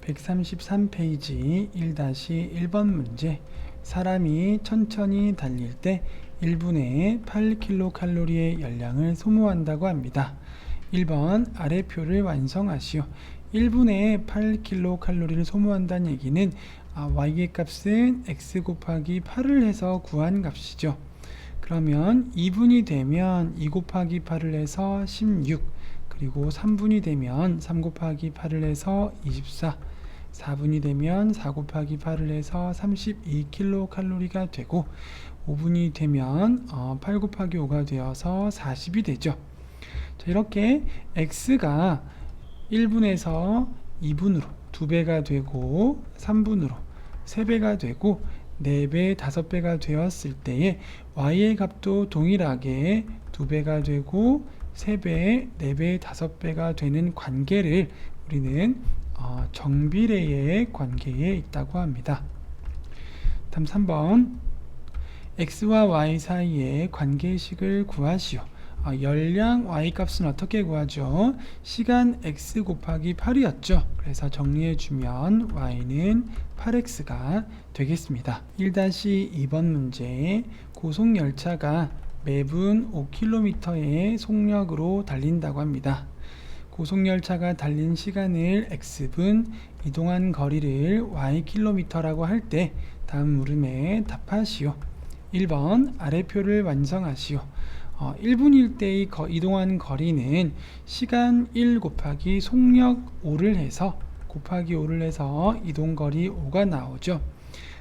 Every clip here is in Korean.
133페이지 1-1번 문제. 사람이 천천히 달릴 때 1분에 8kcal의 열량을 소모한다고 합니다. 1번 아래 표를 완성하시오. 1분에 8kcal를 소모한다는 얘기는 y의 값은 x 곱하기 8을 해서 구한 값이죠. 그러면 2분이 되면 2 곱하기 8을 해서 16, 그리고 3분이 되면 3 곱하기 8을 해서 24, 4분이 되면 4 곱하기 8을 해서 32kcal가 되고, 5분이 되면 8 곱하기 5가 되어서 40이 되죠. 자, 이렇게 x가 1분에서 2분으로 2배가 되고, 3분으로 3배가 되고, 4배, 5배가 되었을 때에 y의 값도 동일하게 2배가 되고 3배, 4배, 5배가 되는 관계를 우리는 정비례의 관계에 있다고 합니다. 다음 3번, x와 y 사이의 관계식을 구하시오. 열량 y 값은 어떻게 구하죠? 시간 x 곱하기 8이었죠. 그래서 정리해주면 y는 8x가 되겠습니다. 1-2번 문제. 고속열차가 매분 5km의 속력으로 달린다고 합니다. 고속열차가 달린 시간을 x분, 이동한 거리를 ykm라고 할 때 다음 물음에 답하시오. 1번 아래 표를 완성하시오. 1분일 때의 이동한 거리는 시간 1 곱하기 속력 5를 해서 곱하기 5를 해서 이동거리 5가 나오죠.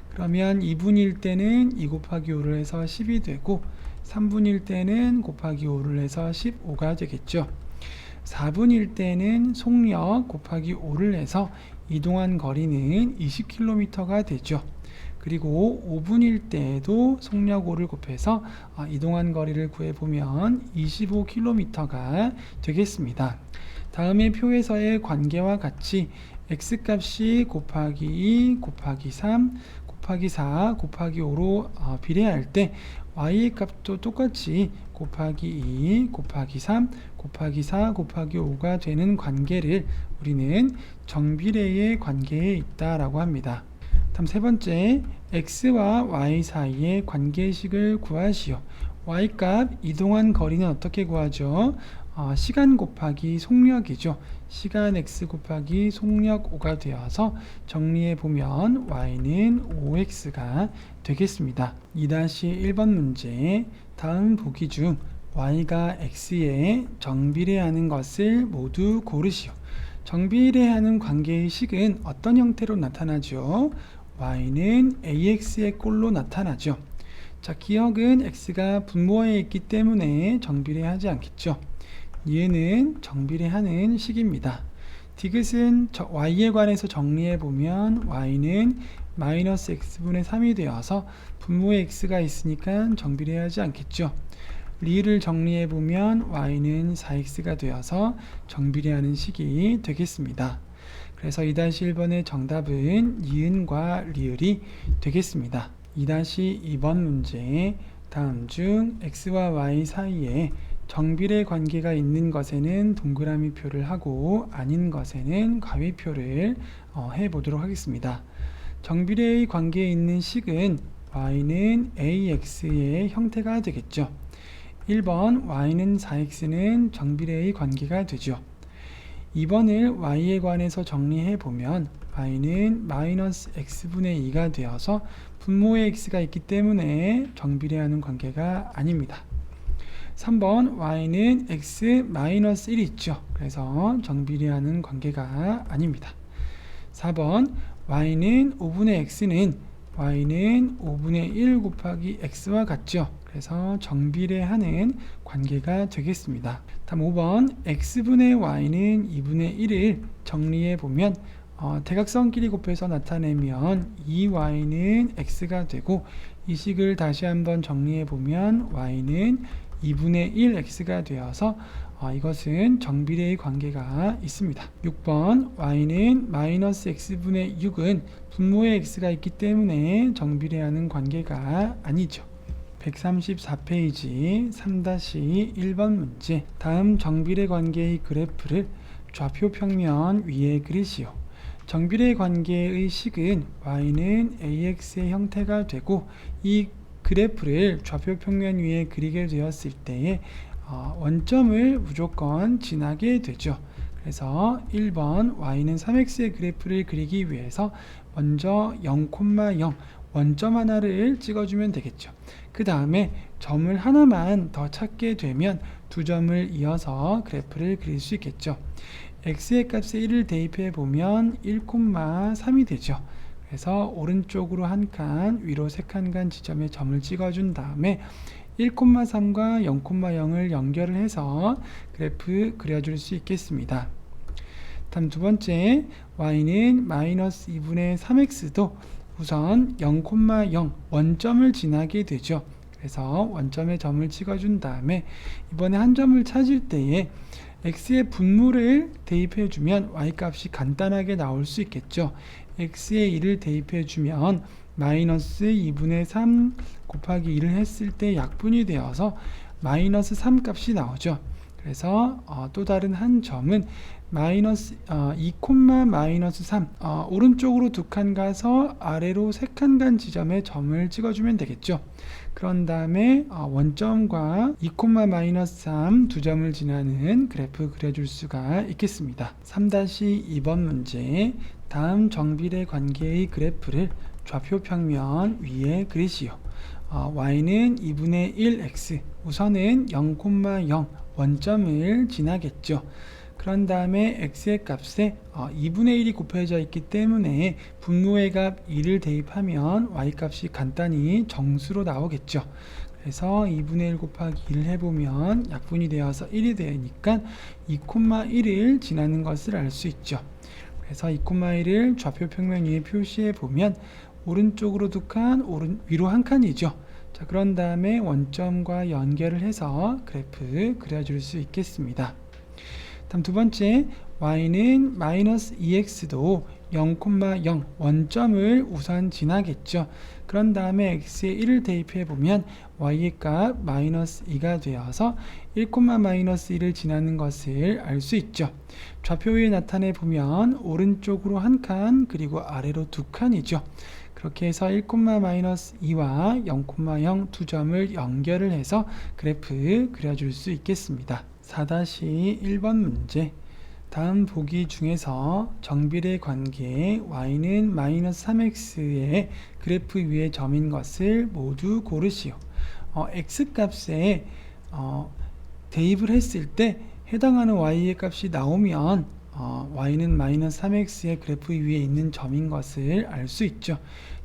그러면 2분일 때는 2 곱하기 5를 해서 10이 되고, 3분일 때는 곱하기 5를 해서 15가 되겠죠. 4분일 때는 속력 곱하기 5를 해서 이동한 거리는 20km가 되죠. 그리고 5분일 때에도 속력 5를 곱해서 이동한 거리를 구해보면 25km가 되겠습니다. 다음에 표에서의 관계와 같이 x값이 곱하기 2, 곱하기 3, 곱하기 4, 곱하기 5로 비례할 때 y의 값도 똑같이 곱하기 2, 곱하기 3, 곱하기 4, 곱하기 5가 되는 관계를 우리는 정비례의 관계에 있다라고 합니다. 다음 세 번째, x와 y 사이의 관계식을 구하시오. y값, 이동한 거리는 어떻게 구하죠? 시간 곱하기 속력이죠. 시간 x 곱하기 속력 5가 되어서 정리해보면 y는 5x가 되겠습니다. 2-1번 문제. 다음 보기 중 y가 x에 정비례하는 것을 모두 고르시오. 정비례하는 관계의 식은 어떤 형태로 나타나죠? y는 ax의 꼴로 나타나죠. 자, 기억은 x가 분모에 있기 때문에 정비례하지 않겠죠. 얘는 정비례하는 식입니다. 디귿은 y에 관해서 정리해보면 y는 마이너스 x분의 3이 되어서 분모에 x가 있으니까 정비례하지 않겠죠. 리를 정리해보면 y는 4x가 되어서 정비례하는 식이 되겠습니다. 그래서 2-1번의 정답은 니은과 리을이 되겠습니다. 2-2번 문제. 다음 중 x와 y 사이에 정비례 관계가 있는 것에는 동그라미 표를 하고 아닌 것에는 가위표를 해보도록 하겠습니다. 정비례의 관계에 있는 식은 y는 ax의 형태가 되겠죠. 1번 y는 4x는 정비례의 관계가 되죠. 2번을 y에 관해서 정리해보면 y는 마이너스 x분의 2가 되어서 분모에 x가 있기 때문에 정비례하는 관계가 아닙니다. 3번 y는 x 마이너스 1이 있죠. 그래서 정비례하는 관계가 아닙니다. 4번 y는 5분의 x는 y는 5분의 1 곱하기 x와 같죠. 그래서 정비례하는 관계가 되겠습니다. 다음 5번 x분의 y는 2분의 1을 정리해보면 대각선끼리 곱해서 나타내면 2y는 x가 되고, 이 식을 다시 한번 정리해보면 y는 2분의 1x가 되어서 이것은 정비례의 관계가 있습니다. 6번 y는 마이너스 x분의 6은 분모에 x가 있기 때문에 정비례하는 관계가 아니죠. 134페이지 3-1번 문제. 다음 정비례 관계의 그래프를 좌표 평면 위에 그리시오. 정비례 관계의 식은 y는 ax의 형태가 되고 이 그래프를 좌표 평면 위에 그리게 되었을 때에 원점을 무조건 지나게 되죠. 그래서 1번 y는 3x의 그래프를 그리기 위해서 먼저 0,0 원점 하나를 찍어주면 되겠죠. 그 다음에 점을 하나만 더 찾게 되면 두 점을 이어서 그래프를 그릴 수 있겠죠. x의 값에 1을 대입해 보면 1,3이 되죠. 그래서 오른쪽으로 한 칸, 위로 3칸간 지점에 점을 찍어준 다음에 1,3과 0,0을 연결을 해서 그래프 그려줄 수 있겠습니다. 다음 두 번째, y는 마이너스 2분의 3x도 우선 0,0 원점을 지나게 되죠. 그래서 원점에 점을 찍어준 다음에 이번에 한 점을 찾을 때에 x의 분모를 대입해 주면 y값이 간단하게 나올 수 있겠죠. x에 1을 대입해 주면 마이너스 2분의 3 곱하기 1을 했을 때 약분이 되어서 마이너스 3 값이 나오죠. 그래서 또 다른 한 점은 마이너스 2, 마이너스 3 오른쪽으로 두 칸 가서 아래로 3칸 간 지점에 점을 찍어주면 되겠죠. 그런 다음에 원점과 2, 마이너스 3 두 점을 지나는 그래프 그려줄 수가 있겠습니다. 3-2번 문제, 다음 정비례 관계의 그래프를 좌표 평면 위에 그리시오. y는 2분의 1x, 우선은 0,0 원점을 지나겠죠. 그런 다음에 x의 값에 2분의 1이 곱해져 있기 때문에 분모의 값 2를 대입하면 y값이 간단히 정수로 나오겠죠. 그래서 2분의 1 곱하기 1을 해보면 약분이 되어서 1이 되니까 2,1을 지나는 것을 알 수 있죠. 그래서 2,1을 좌표 평면 위에 표시해 보면 오른쪽으로 두 칸, 위로 한 칸이죠. 자, 그런 다음에 원점과 연결을 해서 그래프 그려줄 수 있겠습니다. 다음 두 번째, y는 마이너스 2x도 0,0 원점을 우선 지나겠죠. 그런 다음에 x에 1을 대입해 보면 y의 값 마이너스 2가 되어서 1, 마이너스 1을 지나는 것을 알 수 있죠. 좌표 위에 나타내 보면 오른쪽으로 한 칸, 그리고 아래로 두 칸이죠. 그렇게 해서 1, 마이너스 2와 0,0 두 점을 연결을 해서 그래프 그려줄 수 있겠습니다. 4-1번 문제, 다음 보기 중에서 정비례 관계 y는 마이너스 3x의 그래프 위의 점인 것을 모두 고르시오. x값에 대입을 했을 때 해당하는 y의 값이 나오면 y는 마이너스 3x의 그래프 위에 있는 점인 것을 알 수 있죠.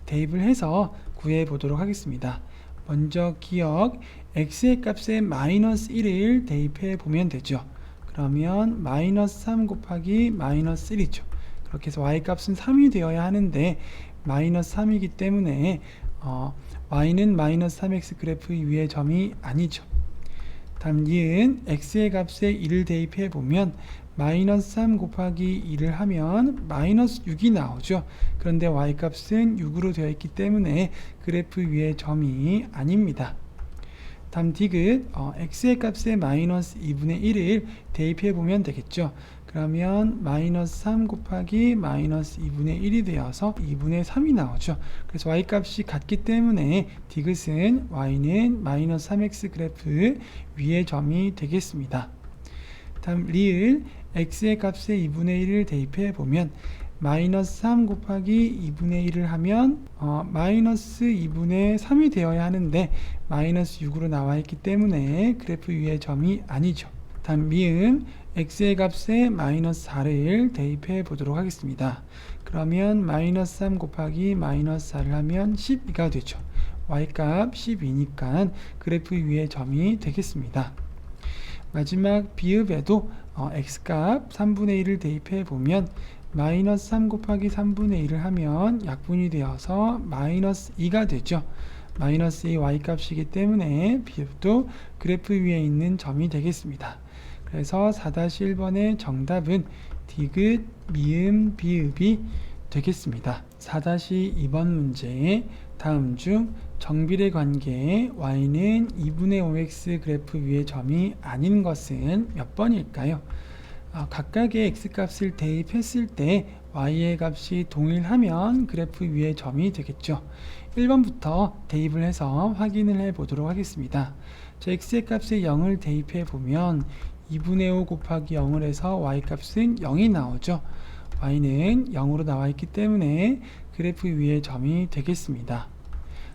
대입을 해서 구해 보도록 하겠습니다. 먼저 기억, x의 값에 마이너스 1을 대입해 보면 되죠. 그러면 마이너스 3 곱하기 마이너스 1이죠. 그렇게 해서 y 값은 3이 되어야 하는데 마이너스 3이기 때문에 y는 마이너스 3x 그래프 위의 점이 아니죠. 다음 니은 x의 값에 1을 대입해 보면 마이너스 3 곱하기 2를 하면 마이너스 6이 나오죠. 그런데 y값은 6으로 되어 있기 때문에 그래프 위의 점이 아닙니다. 다음 디귿, x의 값에 마이너스 2분의 1을 대입해 보면 되겠죠. 그러면 마이너스 3 곱하기 마이너스 2분의 1이 되어서 2분의 3이 나오죠. 그래서 y값이 같기 때문에 디귿은 y는 마이너스 3x 그래프 위의 점이 되겠습니다. 다음 리을, x의 값에 2분의 1을 대입해 보면 마이너스 3 곱하기 2분의 1을 하면 마이너스 2분의 3이 되어야 하는데 마이너스 6으로 나와 있기 때문에 그래프 위의 점이 아니죠. 다음 미음, x의 값에 마이너스 4를 대입해 보도록 하겠습니다. 그러면 마이너스 3 곱하기 마이너스 4를 하면 12가 되죠. y값 12니까 그래프 위의 점이 되겠습니다. 마지막 비읍에도 x값 3분의 1을 대입해 보면 마이너스 3 곱하기 3분의 1을 하면 약분이 되어서 마이너스 2가 되죠. 마이너스 2 y값이기 때문에 비읍도 그래프 위에 있는 점이 되겠습니다. 그래서 4-1번의 정답은 디귿, 미음, 비읍이 되겠습니다. 4-2번 문제, 다음 중 정비례 관계 y는 2분의 5x 그래프 위의 점이 아닌 것은 몇 번일까요? 각각의 x값을 대입했을 때 y의 값이 동일하면 그래프 위의 점이 되겠죠. 1번부터 대입을 해서 확인을 해 보도록 하겠습니다. 자, x의 값에 0을 대입해 보면 2분의 5 곱하기 0을 해서 y 값은 0이 나오죠. y는 0으로 나와 있기 때문에 그래프 위의 점이 되겠습니다.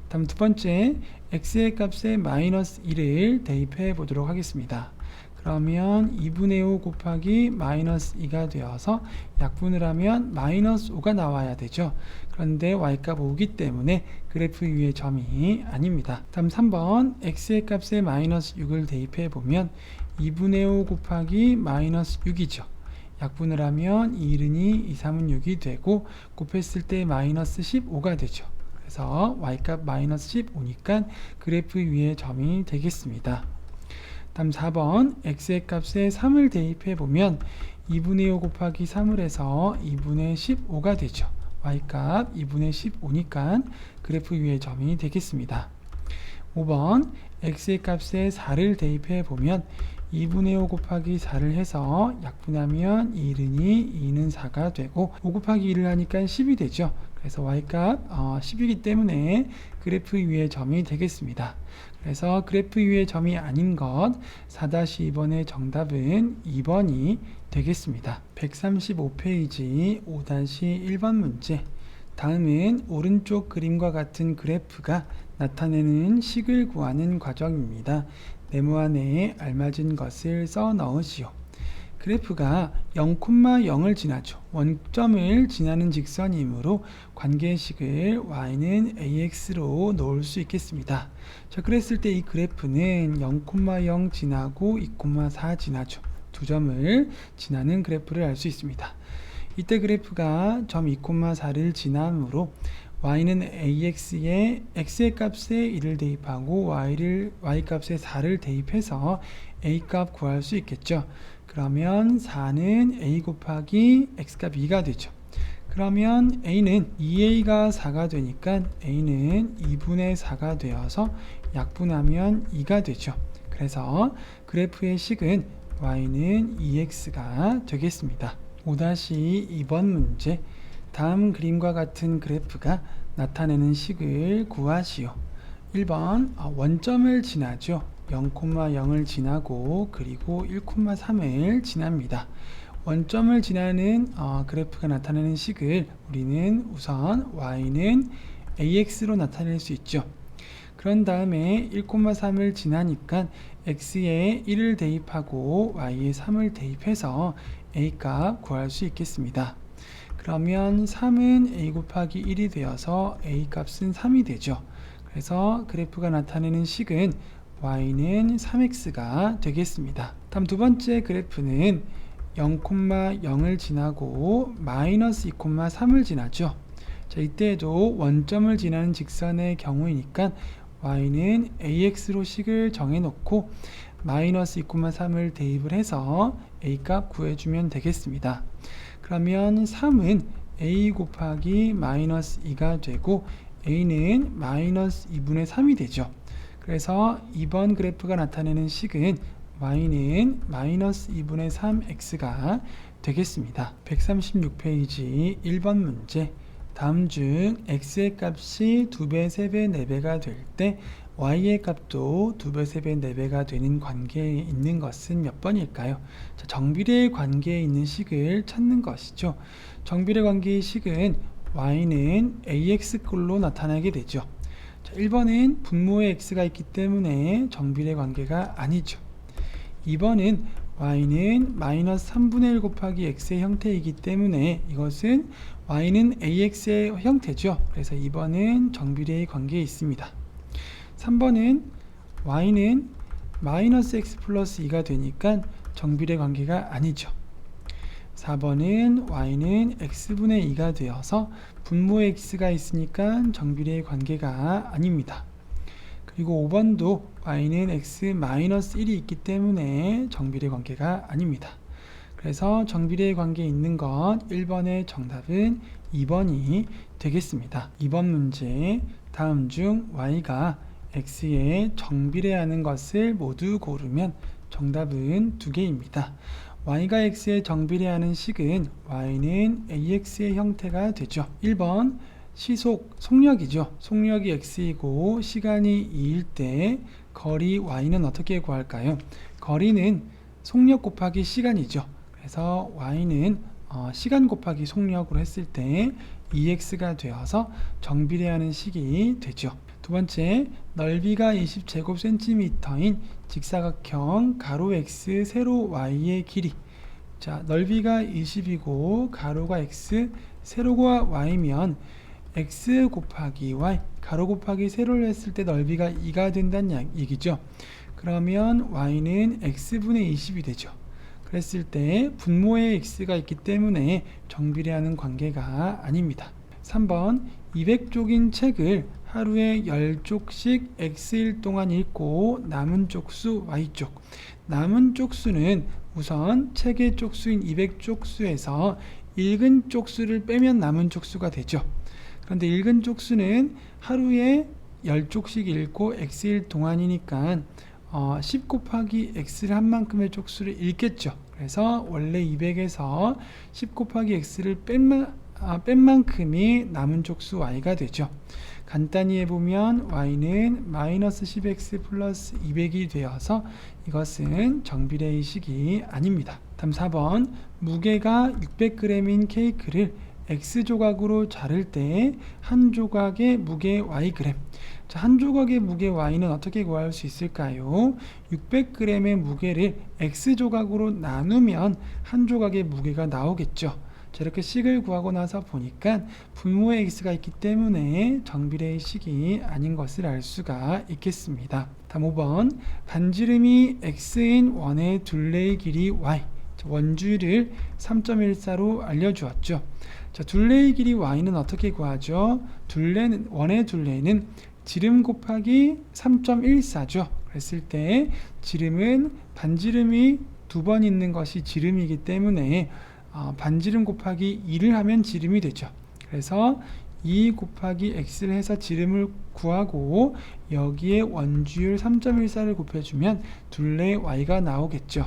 다음 두 번째, x의 값에 마이너스 1을 대입해 보도록 하겠습니다. 그러면 2분의 5 곱하기 마이너스 2가 되어서 약분을 하면 마이너스 5가 나와야 되죠. 그런데 y값 5기 때문에 그래프 위의 점이 아닙니다. 다음 3번, x의 값에 마이너스 6을 대입해 보면 2분의 5 곱하기 마이너스 6이죠. 약분을 하면 2, 2, 3은 6이 되고 곱했을 때 마이너스 15가 되죠. 그래서 y값 마이너스 15니까 그래프 위의 점이 되겠습니다. 다음 4번, x의 값에 3을 대입해 보면 2분의 5 곱하기 3을 해서 2분의 15가 되죠. y값 2분의 15니까 그래프 위의 점이 되겠습니다. 5번, x의 값에 4를 대입해 보면 2분의 5 곱하기 4를 해서 약분하면 1은 2, 2는 4가 되고 5 곱하기 2를 하니까 10이 되죠. 그래서 y값 10이기 때문에 그래프 위의 점이 되겠습니다. 그래서 그래프 위의 점이 아닌 것 4-2번의 정답은 2번이 되겠습니다. 135페이지 5-1번 문제. 다음은 오른쪽 그림과 같은 그래프가 나타내는 식을 구하는 과정입니다. 네모안에 알맞은 것을 써 넣으시오. 그래프가 0,0을 지나죠. 원점을 지나는 직선이므로 관계식을 y는 ax로 놓을 수 있겠습니다. 자, 그랬을 때 이 그래프는 0,0 지나고 2,4 지나죠. 두 점을 지나는 그래프를 알 수 있습니다. 이때 그래프가 점 2,4를 지나므로 y는 ax에 x의 값에 1을 대입하고 y 값에 4를 대입해서 a 값 구할 수 있겠죠. 그러면 4는 a 곱하기 x값 2가 되죠. 그러면 a는 2a가 4가 되니까 a는 2분의 4가 되어서 약분하면 2가 되죠. 그래서 그래프의 식은 y는 2x가 되겠습니다. 5-2번 문제. 다음 그림과 같은 그래프가 나타내는 식을 구하시오. 1번, 원점을 지나죠. 0,0을 지나고 그리고 1,3을 지납니다. 원점을 지나는 그래프가 나타내는 식을 우리는 우선 y는 ax로 나타낼 수 있죠. 그런 다음에 1,3을 지나니까 x에 1을 대입하고 y에 3을 대입해서 a 값 구할 수 있겠습니다. 그러면 3은 a 곱하기 1이 되어서 a 값은 3이 되죠. 그래서 그래프가 나타내는 식은 y는 3x가 되겠습니다. 다음 두 번째 그래프는 0,0을 지나고 마이너스 2,3을 지나죠. 자, 이때에도 원점을 지나는 직선의 경우이니까 y는 ax로 식을 정해놓고 마이너스 2,3을 대입을 해서 a 값 구해주면 되겠습니다. 그러면 3은 a 곱하기 마이너스 2가 되고 a는 마이너스 2분의 3이 되죠. 그래서 2번 그래프가 나타내는 식은 y는 마이너스 2분의 3x가 되겠습니다. 136페이지 1번 문제. 다음 중 x의 값이 2배, 3배, 4배가 될 때 y의 값도 2배, 3배, 4배가 되는 관계에 있는 것은 몇 번일까요? 자, 정비례 관계에 있는 식을 찾는 것이죠. 정비례 관계의 식은 y는 ax꼴로 나타나게 되죠. 자, 1번은 분모에 x가 있기 때문에 정비례 관계가 아니죠. 2번은 y는 마이너스 3분의 1 곱하기 x의 형태이기 때문에 이것은 y는 ax의 형태죠. 그래서 2번은 정비례의 관계에 있습니다. 3번은 y는 마이너스 x 플러스 2가 되니까 정비례 관계가 아니죠. 4번은 y는 x분의 2가 되어서 분모에 x가 있으니까 정비례의 관계가 아닙니다. 그리고 5번도 y는 x 마이너스 1이 있기 때문에 정비례 관계가 아닙니다. 그래서 정비례 관계에 있는 것 1번의 정답은 2번이 되겠습니다. 2번 문제. 다음 중 y가 x에 정비례하는 것을 모두 고르면 정답은 2개입니다. y가 x에 정비례하는 식은 y는 ax의 형태가 되죠. 1번 속력이죠. 속력이 x이고 시간이 2일 때 거리 y는 어떻게 구할까요? 거리는 속력 곱하기 시간이죠. 그래서 y는 시간 곱하기 속력으로 했을 때 2x가 되어서 정비례하는 식이 되죠. 두 번째, 넓이가 20제곱cm인 직사각형 가로 x, 세로 y의 길이. 자, 넓이가 20이고 가로가 x, 세로가 y면 x 곱하기 y, 가로 곱하기 세로를 했을 때 넓이가 2가 된다는 얘기죠. 그러면 y는 x분의 20이 되죠. 그랬을 때 분모에 x가 있기 때문에 정비례하는 관계가 아닙니다. 3번 200쪽인 책을 하루에 10쪽씩 x일 동안 읽고 남은 쪽수 y쪽. 남은 쪽수는 우선 책의 쪽수인 200쪽수에서 읽은 쪽수를 빼면 남은 쪽수가 되죠. 그런데 읽은 쪽수는 하루에 10쪽씩 읽고 x일 동안이니까 10 곱하기 x를 한 만큼의 쪽수를 읽겠죠. 그래서 원래 200에서 10 곱하기 x를 뺀 만큼이 남은 쪽수 y가 되죠. 간단히 해보면 y는 마이너스 10x 플러스 200이 되어서 이것은 정비례의 식이 아닙니다. 다음 4번 무게가 600g인 케이크를 x조각으로 자를 때 한 조각의 무게 yg. 자, 한 조각의 무게 y는 어떻게 구할 수 있을까요? 600g의 무게를 x조각으로 나누면 한 조각의 무게가 나오겠죠. 자, 이렇게 식을 구하고 나서 보니까 분모에 x가 있기 때문에 정비례의 식이 아닌 것을 알 수가 있겠습니다. 다음 5번 반지름이 x인 원의 둘레의 길이 y. 원주율을 3.14로 알려주었죠. 자, 둘레의 길이 y는 어떻게 구하죠? 원의 둘레는 지름 곱하기 3.14죠. 그랬을 때 지름은 반지름이 2번 있는 것이 지름이기 때문에 반지름 곱하기 2를 하면 지름이 되죠. 그래서 2 곱하기 x를 해서 지름을 구하고 여기에 원주율 3.14를 곱해주면 둘레 y가 나오겠죠.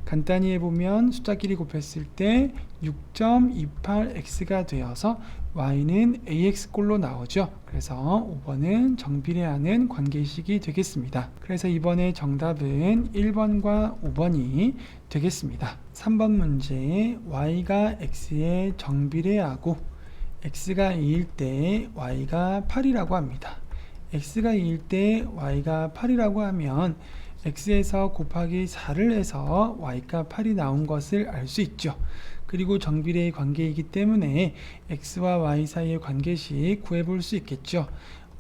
간단히 해보면 숫자끼리 곱했을 때 6.28x가 되어서 y는 ax꼴로 나오죠. 그래서 5번은 정비례하는 관계식이 되겠습니다. 그래서 이번에 정답은 1번과 5번이 되겠습니다. 3번 문제 y가 x에 정비례하고 x가 2일 때 y가 8이라고 합니다. x가 2일 때 y가 8이라고 하면 x에서 곱하기 4를 해서 y가 8이 나온 것을 알 수 있죠. 그리고 정비례의 관계이기 때문에 x와 y 사이의 관계식 구해볼 수 있겠죠.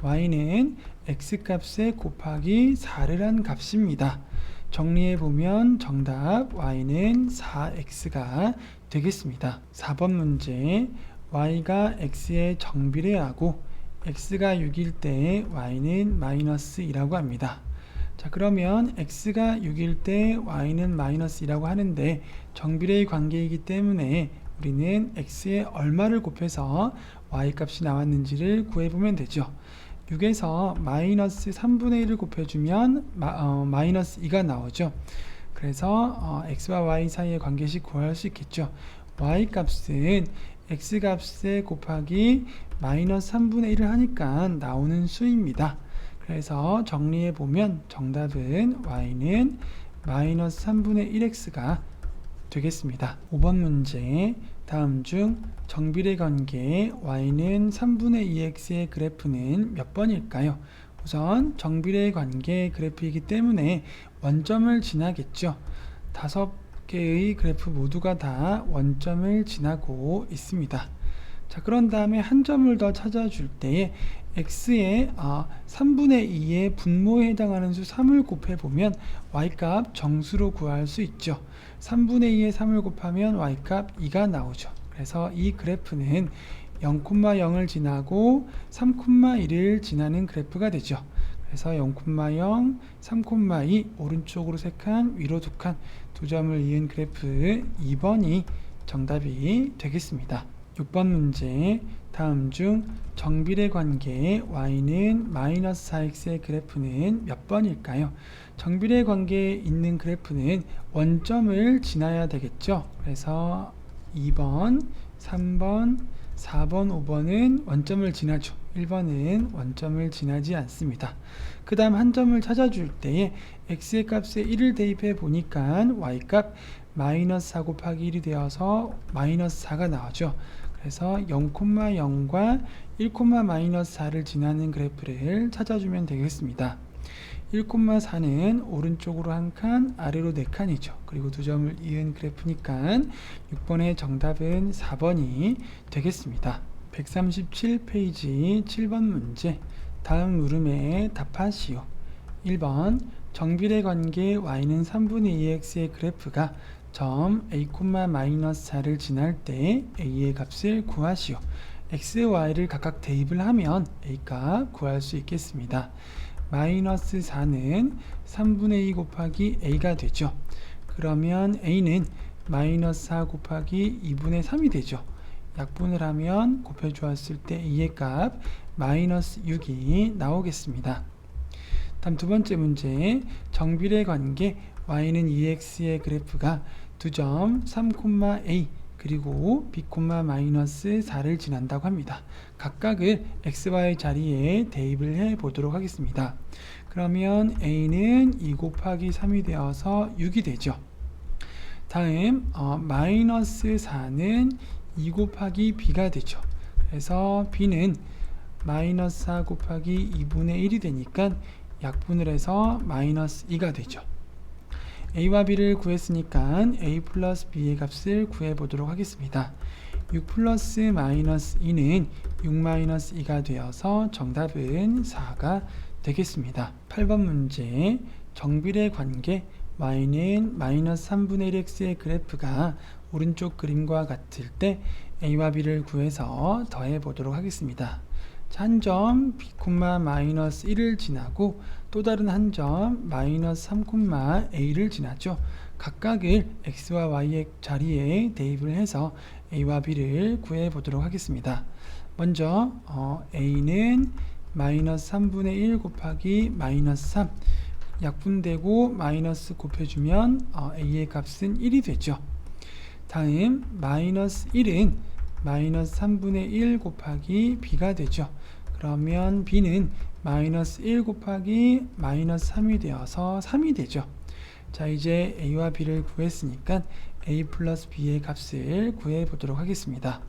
y는 x값에 곱하기 4를 한 값입니다. 정리해보면 정답 y는 4x가 되겠습니다. 4번 문제 y가 x에 정비례하고 x가 6일 때 y는 마이너스 2라고 합니다. 자, 그러면 x가 6일 때 y는 마이너스 2라고 하는데 정비례의 관계이기 때문에 우리는 x에 얼마를 곱해서 y 값이 나왔는지를 구해보면 되죠. 6에서 마이너스 3분의 1을 곱해주면 마이너스 2가 나오죠. 그래서 x와 y 사이의 관계식 구할 수 있겠죠. y 값은 x 값에 곱하기 마이너스 3분의 1을 하니까 나오는 수입니다. 그래서 정리해보면 정답은 y는 마이너스 3분의 1x가 되겠습니다. 5번 문제 다음 중 정비례 관계 y는 3분의 2x의 그래프는 몇 번일까요? 우선 정비례 관계 그래프이기 때문에 원점을 지나겠죠. 5개의 그래프 모두가 다 원점을 지나고 있습니다. 자, 그런 다음에 한 점을 더 찾아줄 때에 x의 3분의 2의 분모에 해당하는 수 3을 곱해보면 y값 정수로 구할 수 있죠. 3분의 2에 3을 곱하면 y값 2가 나오죠. 그래서 이 그래프는 0,0을 지나고 3,1을 지나는 그래프가 되죠. 그래서 0,0, 3,2 오른쪽으로 3칸, 위로 2칸, 두 점을 이은 그래프 2번이 정답이 되겠습니다. 6번 문제 다음 중 정비례 관계 y는 마이너스 4x의 그래프는 몇 번일까요? 정비례 관계에 있는 그래프는 원점을 지나야 되겠죠. 그래서 2번, 3번, 4번, 5번은 원점을 지나죠. 1번은 원점을 지나지 않습니다. 그 다음 한 점을 찾아줄 때에 x의 값에 1을 대입해 보니까 y값 마이너스 4 곱하기 1이 되어서 마이너스 4가 나오죠. 그래서 0,0과 1, 마이너스 4를 지나는 그래프를 찾아주면 되겠습니다. 1,4는 오른쪽으로 한 칸, 아래로 4칸이죠. 그리고 두 점을 이은 그래프니까 6번의 정답은 4번이 되겠습니다. 137페이지 7번 문제 다음 물음에 답하시오. 1번 정비례 관계 y는 3분의 2x의 그래프가 점 a, 마이너스 4를 지날 때 a의 값을 구하시오. x, y를 각각 대입을 하면 a 값 구할 수 있겠습니다. 마이너스 4는 3분의 2 곱하기 a가 되죠. 그러면 a는 마이너스 4 곱하기 2분의 3이 되죠. 약분을 하면 곱해 주었을 때 a의 값 마이너스 6이 나오겠습니다. 다음 두 번째 문제 정비례 관계 y는 2x의 그래프가 두 점 3,a 그리고 b, 마이너스 4를 지난다고 합니다. 각각을 xy 자리에 대입을 해 보도록 하겠습니다. 그러면 a는 2 곱하기 3이 되어서 6이 되죠. 다음 마이너스 4는 2 곱하기 b가 되죠. 그래서 b는 마이너스 4 곱하기 2분의 1이 되니까 약분을 해서 마이너스 2가 되죠. a와 b를 구했으니까 a 플러스 b의 값을 구해보도록 하겠습니다. 6 플러스 마이너스 2는 6 마이너스 2가 되어서 정답은 4가 되겠습니다. 8번 문제 정비례 관계 y는 마이너스 3분의 1x의 그래프가 오른쪽 그림과 같을 때 a와 b를 구해서 더해 보도록 하겠습니다. 한 점 b, 마이너스 1을 지나고 또 다른 한 점 마이너스 3, a를 지나죠. 각각을 x와 y의 자리에 대입을 해서 a와 b를 구해 보도록 하겠습니다. 먼저 a는 마이너스 3분의 1 곱하기 마이너스 3 약분되고 마이너스 곱해주면 a의 값은 1이 되죠. 다음 마이너스 1은 마이너스 3분의 1 곱하기 b가 되죠. 그러면 b는 마이너스 1 곱하기 마이너스 3이 되어서 3이 되죠. 자, 이제 a와 b를 구했으니까 a 플러스 b의 값을 구해 보도록 하겠습니다.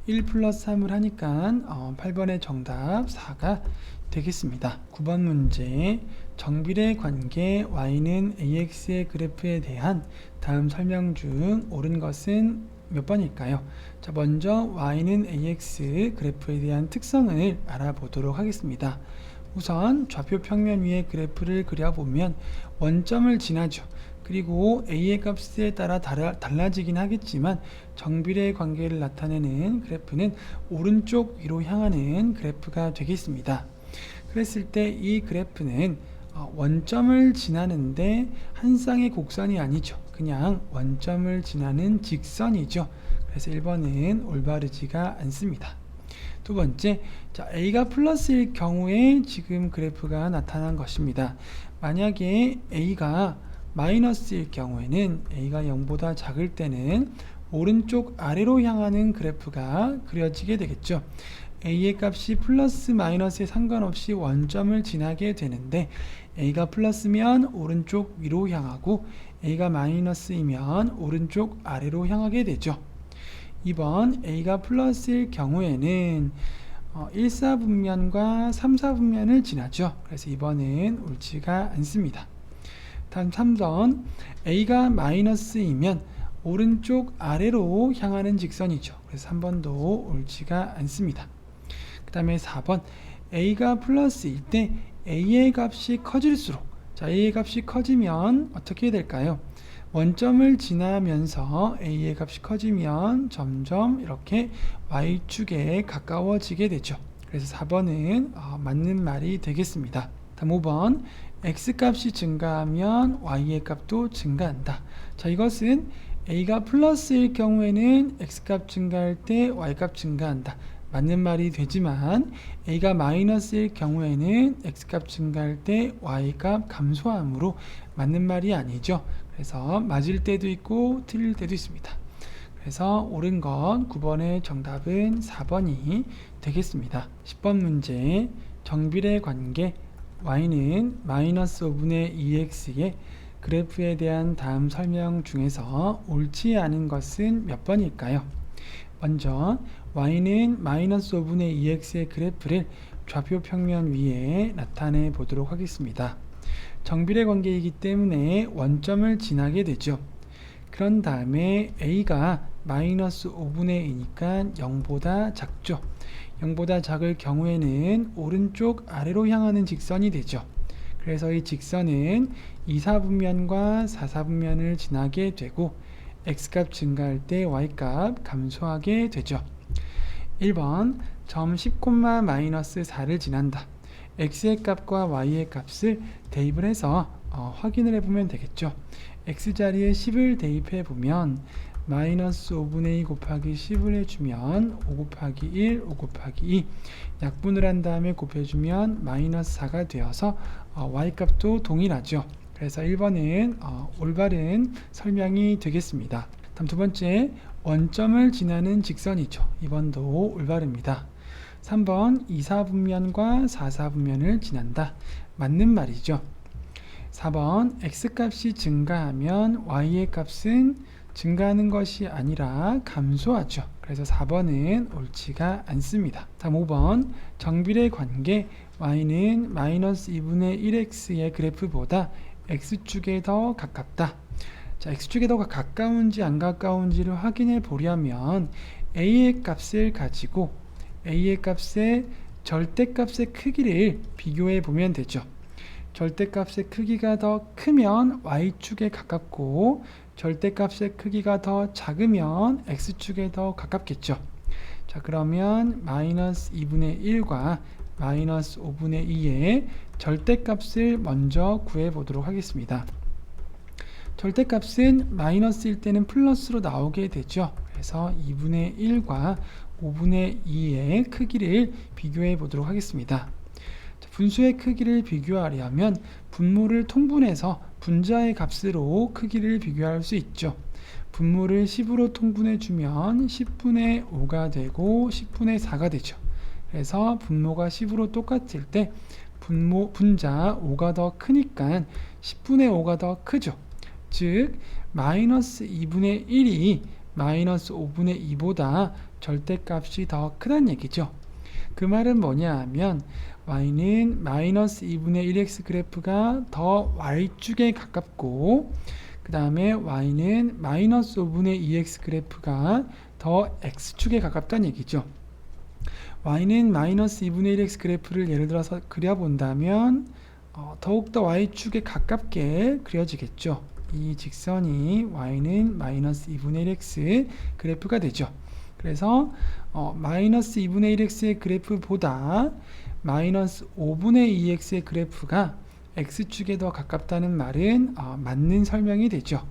1 플러스 3을 하니까 8번의 정답 4가 되겠습니다. 9번 문제 정비례 관계 y는 ax의 그래프에 대한 다음 설명 중 옳은 것은 몇 번일까요? 자, 먼저 y는 ax 그래프에 대한 특성을 알아보도록 하겠습니다. 우선 좌표 평면 위에 그래프를 그려보면 원점을 지나죠. 그리고 a의 값에 따라 달라지긴 하겠지만 정비례 관계를 나타내는 그래프는 오른쪽 위로 향하는 그래프가 되겠습니다. 그랬을 때 이 그래프는 원점을 지나는데 한 쌍의 곡선이 아니죠. 그냥 원점을 지나는 직선이죠. 그래서 1번은 올바르지가 않습니다. 두 번째, 자, a가 플러스일 경우에 지금 그래프가 나타난 것입니다. 만약에 a가 마이너스일 경우에는 a가 0보다 작을 때는 오른쪽 아래로 향하는 그래프가 그려지게 되겠죠. a의 값이 플러스 마이너스에 상관없이 원점을 지나게 되는데 a가 플러스면 오른쪽 위로 향하고 a가 마이너스이면 오른쪽 아래로 향하게 되죠. 2번 a가 플러스일 경우에는 1사분면과 3사분면을 지나죠. 그래서 2번은 옳지가 않습니다. 다음 3번 a가 마이너스이면 오른쪽 아래로 향하는 직선이죠. 그래서 3번도 옳지가 않습니다. 그 다음에 4번 a가 플러스일 때 a의 값이 커질수록 자, a의 값이 커지면 어떻게 될까요? 원점을 지나면서 a의 값이 커지면 점점 이렇게 y축에 가까워지게 되죠. 그래서 4번은 맞는 말이 되겠습니다. 다음 5번 x값이 증가하면 y의 값도 증가한다. 자, 이것은 a가 플러스일 경우에는 x값 증가할 때 y값 증가한다. 맞는 말이 되지만 a가 마이너스일 경우에는 x값 증가할 때 y값 감소함으로 맞는 말이 아니죠. 그래서 맞을 때도 있고 틀릴 때도 있습니다. 그래서 옳은 건 9번의 정답은 4번이 되겠습니다. 10번 문제 정비례 관계 y는 마이너스 5분의 2x의 그래프에 대한 다음 설명 중에서 옳지 않은 것은 몇 번일까요? 먼저 y는 마이너스 5분의 2x의 그래프를 좌표 평면 위에 나타내 보도록 하겠습니다. 정비례 관계이기 때문에 원점을 지나게 되죠. 그런 다음에 a가 마이너스 5분의 2니까 0보다 작죠. 0보다 작을 경우에는 오른쪽 아래로 향하는 직선이 되죠. 그래서 이 직선은 2사분면과 4사분면을 지나게 되고 x값 증가할 때 y값 감소하게 되죠. 1번 점 10,-4를 지난다. x의 값과 y의 값을 대입을 해서 확인을 해보면 되겠죠. x자리에 10을 대입해 보면 마이너스 5분의 2 곱하기 10을 해주면 5 곱하기 1, 5 곱하기 2 약분을 한 다음에 곱해주면 마이너스 4가 되어서 y값도 동일하죠. 그래서 1번은 올바른 설명이 되겠습니다. 다음 두 번째 원점을 지나는 직선이죠. 2번도 올바릅니다. 3번 2사분면과 4사분면을 지난다. 맞는 말이죠. 4번 x값이 증가하면 y의 값은 증가하는 것이 아니라 감소하죠. 그래서 4번은 옳지가 않습니다. 다음 5번 정비례 관계 y는 마이너스 2분의 1x의 그래프보다 x축에 더 가깝다. 자, x축에 더 가까운지 안 가까운지를 확인해 보려면 a의 값을 가지고 a의 값의 절대값의 크기를 비교해 보면 되죠. 절대값의 크기가 더 크면 y축에 가깝고 절대값의 크기가 더 작으면 x축에 더 가깝겠죠. 자, 그러면 마이너스 2분의 1과 마이너스 5분의 2의 절대값을 먼저 구해 보도록 하겠습니다. 절대값은 마이너스일 때는 플러스로 나오게 되죠. 그래서 2분의 1과 5분의 2의 크기를 비교해 보도록 하겠습니다. 분수의 크기를 비교하려면 분모를 통분해서 분자의 값으로 크기를 비교할 수 있죠. 분모를 10으로 통분해 주면 10분의 5가 되고 10분의 4가 되죠. 그래서 분모가 10으로 똑같을 때 분자 5가 더 크니까 10분의 5가 더 크죠. 즉 마이너스 2분의 1이 마이너스 5분의 2보다 절대값이 더 크다는 얘기죠. 그 말은 뭐냐 하면 y는 마이너스 2분의 1x 그래프가 더 y축에 가깝고 그 다음에 y는 마이너스 5분의 2x 그래프가 더 x축에 가깝다는 얘기죠. y는 마이너스 2분의 1x 그래프를 예를 들어서 그려본다면 더욱더 y축에 가깝게 그려지겠죠. 이 직선이 y는 마이너스 2분의 1x 그래프가 되죠. 그래서 마이너스 2분의 1x의 그래프보다 마이너스 5분의 2x의 그래프가 x축에 더 가깝다는 말은 맞는 설명이 되죠.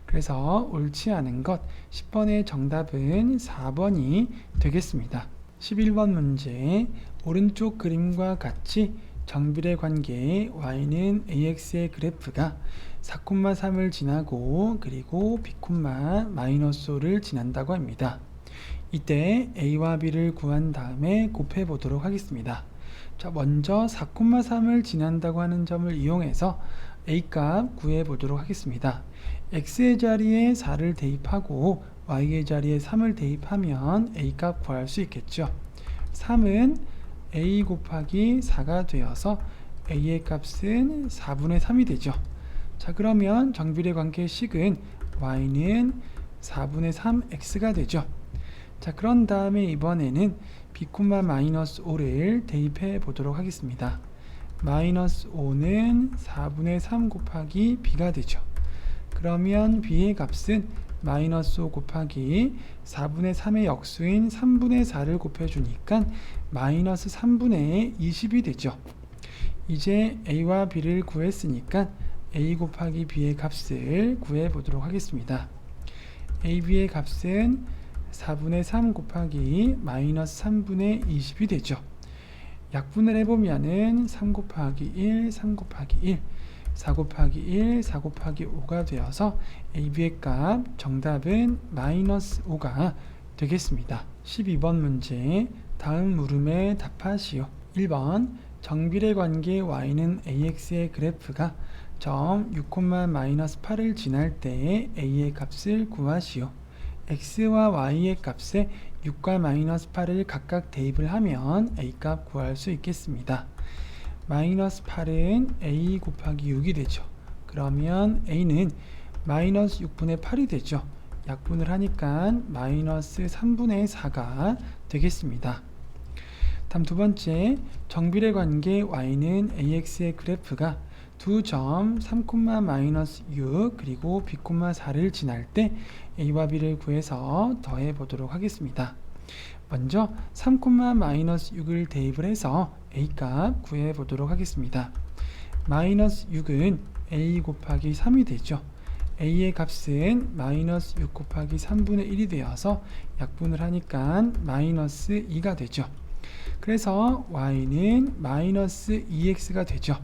그래서 옳지 않은 것 10번의 정답은 4번이 되겠습니다. 11번 문제 오른쪽 그림과 같이 정비례 관계 y는 ax의 그래프가 4,3을 지나고 그리고 b,-5를 지난다고 합니다. 이때 a와 b를 구한 다음에 곱해 보도록 하겠습니다. 자, 먼저 4,3을 지난다고 하는 점을 이용해서 a값 구해 보도록 하겠습니다. x의 자리에 4를 대입하고 y의 자리에 3을 대입하면 a값 구할 수 있겠죠. 3은 a 곱하기 4가 되어서 a의 값은 4분의 3이 되죠. 자, 그러면 정비례 관계식은 y는 4분의 3x가 되죠. 자, 그런 다음에 이번에는 b,-5를 대입해 보도록 하겠습니다. 마이너스 5는 4분의 3 곱하기 b가 되죠. 그러면 b의 값은 마이너스 5 곱하기 4분의 3의 역수인 3분의 4를 곱해주니까 마이너스 3분의 20이 되죠. 이제 a와 b를 구했으니까 a 곱하기 b의 값을 구해 보도록 하겠습니다. AB의 값은 4분의 3 곱하기 마이너스 3분의 20이 되죠. 약분을 해보면은 3 곱하기 1, 3 곱하기 1, 4 곱하기 1, 4 곱하기 5가 되어서 AB의 값 정답은 마이너스 5가 되겠습니다. 12번 문제 다음 물음에 답하시오. 1번 정비례 관계 y는 ax의 그래프가 점 6,-8을 지날 때의 a의 값을 구하시오. x와 y의 값에 6과 마이너스 8을 각각 대입을 하면 a 값 구할 수 있겠습니다. 마이너스 8은 a 곱하기 6이 되죠. 그러면 a는 마이너스 6분의 8이 되죠. 약분을 하니까 마이너스 3분의 4가 되겠습니다. 다음 두 번째, 정비례 관계 y는 ax의 그래프가 두 점 3,-6 그리고 b,4를 지날 때 a와 b를 구해서 더해 보도록 하겠습니다. 먼저 3,-6을 대입을 해서 a 값 구해 보도록 하겠습니다. 마이너스 6은 a 곱하기 3이 되죠. a의 값은 마이너스 6 곱하기 3분의 1이 되어서 약분을 하니까 마이너스 2가 되죠. 그래서 y는 마이너스 2x가 되죠.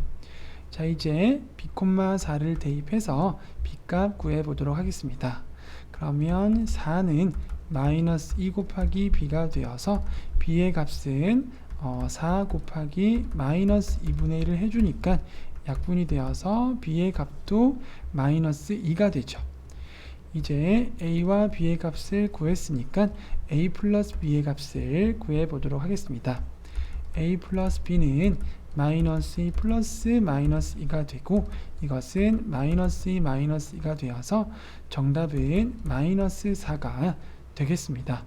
자, 이제 b,4를 대입해서 b값 구해 보도록 하겠습니다. 그러면 4는 마이너스 2 곱하기 b가 되어서 b의 값은 4 곱하기 마이너스 2분의 1을 해주니까 약분이 되어서 b의 값도 마이너스 2가 되죠. 이제 a와 b의 값을 구했으니까 a 플러스 b의 값을 구해 보도록 하겠습니다. a 플러스 b는 마이너스 2 플러스 마이너스 2가 되고 이것은 마이너스 2 마이너스 2가 되어서 정답은 마이너스 4가 되겠습니다.